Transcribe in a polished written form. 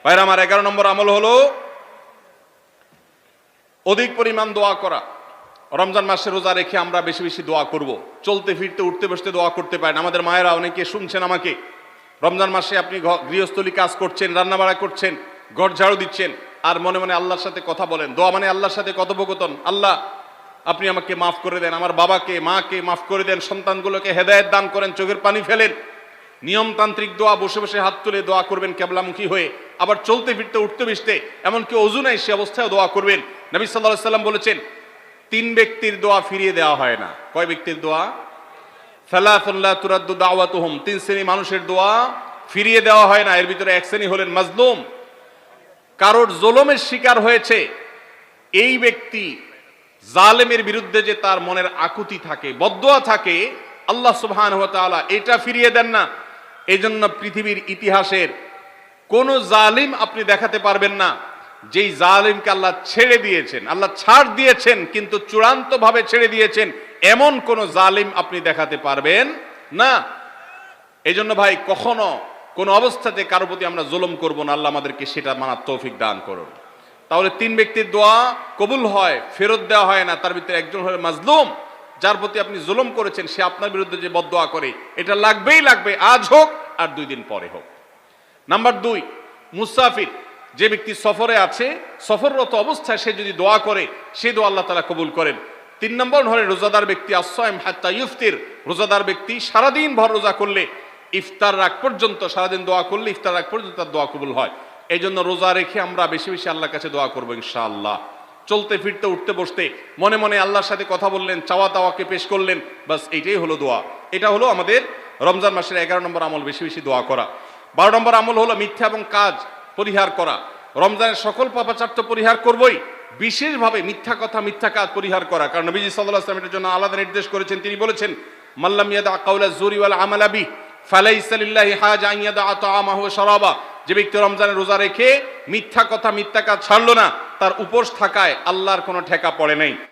ভাইরা আমার, 11 নম্বর আমল হলো অধিক পরিমাণ দোয়া করা। রমজান মাসে রোজা রেখে আমরা বেশি বেশি দোয়া করব। চলতে ফিরতে উঠতে বসতে দোয়া করতে পারেন। আমাদের মায়েরা অনেকে শুনছেন আমাকে, রমজান মাসে আপনি গৃহস্থলী কাজ করছেন, রান্নাবাড়া করছেন, ঘর ঝাড়ু দিচ্ছেন, আর মনে মনে আল্লাহর সাথে কথা বলেন। দোয়া মানে আল্লাহর সাথে কথোপকথন। আল্লাহ, আপনি আমাকে মাফ করে দেন, আমার বাবাকে মাকে মাফ করে দেন, সন্তানগুলোকে হেদায়েত দান করেন, চোখের পানি ফেলেন। নিয়মতান্ত্রিক দোয়া, বসে বসে হাত তুলে দোয়া করবেন কেবলামুখী হয়ে। আবার চলতে ফিরতে উঠতে বসতে, এমনকি ওযু নাই সে অবস্থায় দোয়া করবেন। নবী সাল্লাল্লাহু আলাইহি সাল্লাম বলেছেন, 3 ব্যক্তির দোয়া ফিরিয়ে দেওয়া হয় না। কয় ব্যক্তির দোয়া? সালাতুন লা তুরাদ্দু দাওয়াতুহুম, 3 শ্রেণী মানুষের দোয়া ফিরিয়ে দেওয়া হয় না। এর ভিতরে এক শ্রেণী হলেন মাজলুম, কারোর জুলুমের শিকার হয়েছে। এই ব্যক্তি জালেমের বিরুদ্ধে যে তার মনের আকুতি থাকে, বদদোয়া থাকে, আল্লাহ সুবহানাহু ওয়া তাআলা এটা ফিরিয়ে দেন না। এজন্য পৃথিবীর ইতিহাসের কোন জালিম আপনি দেখাতে পারবেন না যেই জালিমকে আল্লাহ ছেড়ে দিয়েছেন, আল্লাহ ছাড় দিয়েছেন কিন্তু চূড়ান্ত ভাবে ছেড়ে দিয়েছেন, এমন কোন জালিম আপনি দেখাতে পারবেন না। এজন্য ভাই, কখনো কোন অবস্থাতে কারো প্রতি আমরা জুলুম করব না। আল্লাহ আমাদেরকে সেটা মানার তৌফিক দান করুন। তাহলে 3 ব্যক্তির দোয়া কবুল হয়, ফেরত দেওয়া হয় না। তার ভিতরে একজন হলো মাজলুম, যার প্রতি আপনি জুলুম করেছেন, সে আপনার বিরুদ্ধে যে বদদোয়া করে, এটা লাগবেই লাগবে, আজ হোক আর 2 দিন পরে হোক। নাম্বার 2, মুসাফির, যে ব্যক্তি সফরে আছে, সফররত অবস্থায় সে যদি দোয়া করে, সে দোয়া আল্লাহ তাআলা কবুল করেন। 3 নম্বর হলো রোজাদার ব্যক্তি, as-সাইম হাত্তা ইফতির, রোজাদার ব্যক্তি সারাদিন ভর রোজা করলে ইফতার রাগ পর্যন্ত, সারাদিন দোয়া করলে ইফতার রাগ পর্যন্ত তার দোয়া কবুল হয়। এই জন্য রোজা রেখে আমরা বেশি বেশি আল্লাহর কাছে দোয়া করবো ইনশাআল্লাহ। চলতে ফিরতে উঠতে বসতে মনে মনে আল্লাহর সাথে কথা বললেন, চাওয়া দাওয়াকে পেশ করলেন, বাস এইটাই হলো দোয়া। এটা হলো আমাদের রমজান মাসের 11 নম্বর আমল, বেশি বেশি দোয়া করা। 12 নম্বর আমল হলো মিথ্যা এবং কাজ পরিহার করা। রমজানের সকল পাপাচার তো পরিহার করবই, বিশেষভাবে মিথ্যা কথা, মিথ্যা কাজ পরিহার করা। কারণ নবীজি সাল্লাল্লাহু আলাইহি ওয়াসাল্লাম এর জন্য আলাদা নির্দেশ করেছেন। তিনি বলেছেন, মাল্লাম ইয়াদা কাওলা যুরি ওয়াল আমালা বিহি ফালাইসা লিল্লাহি হাজা আন ইয়াদা তাআমাহু ওয়া শারাবা। যে ব্যক্তি রমজানে রোজা রেখে মিথ্যা কথা, মিথ্যা কাজ ছাড়লো না, তার উপোস থাকায় আল্লাহর কোনো ঠেকা পড়ে নাই।